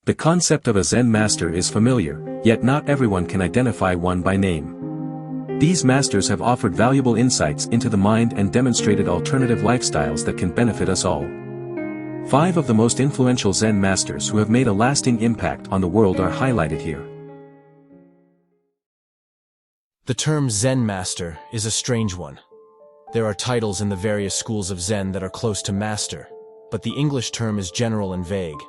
The concept of a Zen master is familiar, yet not everyone can identify one by name. These masters have offered valuable insights into the mind and demonstrated alternative lifestyles that can benefit us all. 5 of the most influential Zen masters who have made a lasting impact on the world are highlighted here. The term Zen master is a strange one. There are titles in the various schools of Zen that are close to master, but the English term is general and vague.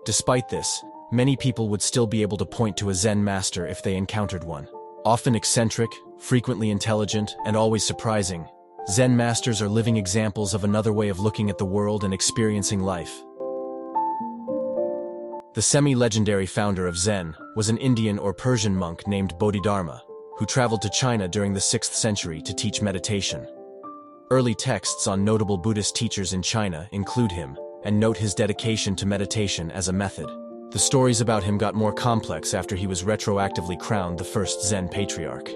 Despite this, many people would still be able to point to a Zen master if they encountered one. Often eccentric, frequently intelligent, and always surprising, Zen masters are living examples of another way of looking at the world and experiencing life. The semi-legendary founder of Zen was an Indian or Persian monk named Bodhidharma, who traveled to China during the 6th century to teach meditation. Early texts on notable Buddhist teachers in China include him, and note his dedication to meditation as a method. The stories about him got more complex after he was retroactively crowned the first Zen patriarch.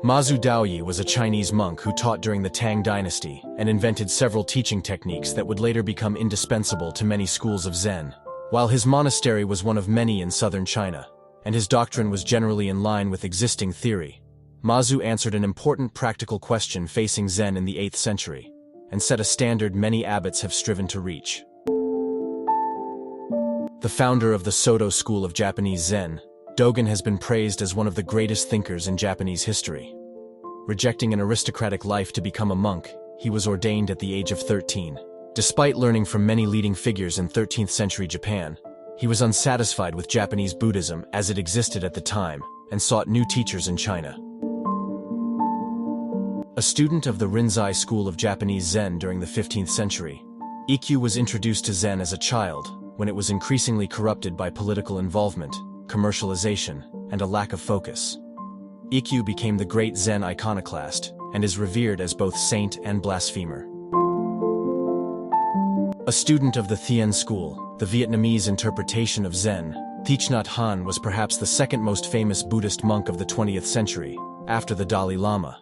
Mazu Daoyi was a Chinese monk who taught during the Tang dynasty and invented several teaching techniques that would later become indispensable to many schools of Zen. While his monastery was one of many in southern China, and his doctrine was generally in line with existing theory, Mazu answered an important practical question facing Zen in the 8th century, and set a standard many abbots have striven to reach. The founder of the Soto school of Japanese Zen, Dogen has been praised as one of the greatest thinkers in Japanese history. Rejecting an aristocratic life to become a monk, he was ordained at the age of 13. Despite learning from many leading figures in 13th century Japan, he was unsatisfied with Japanese Buddhism as it existed at the time, and sought new teachers in China. A student of the Rinzai school of Japanese Zen during the 15th century, Ikkyu was introduced to Zen as a child, when it was increasingly corrupted by political involvement, commercialization, and a lack of focus. Ikkyu became the great Zen iconoclast, and is revered as both saint and blasphemer. A student of the Thien school, the Vietnamese interpretation of Zen, Thich Nhat Hanh was perhaps the second most famous Buddhist monk of the 20th century, after the Dalai Lama.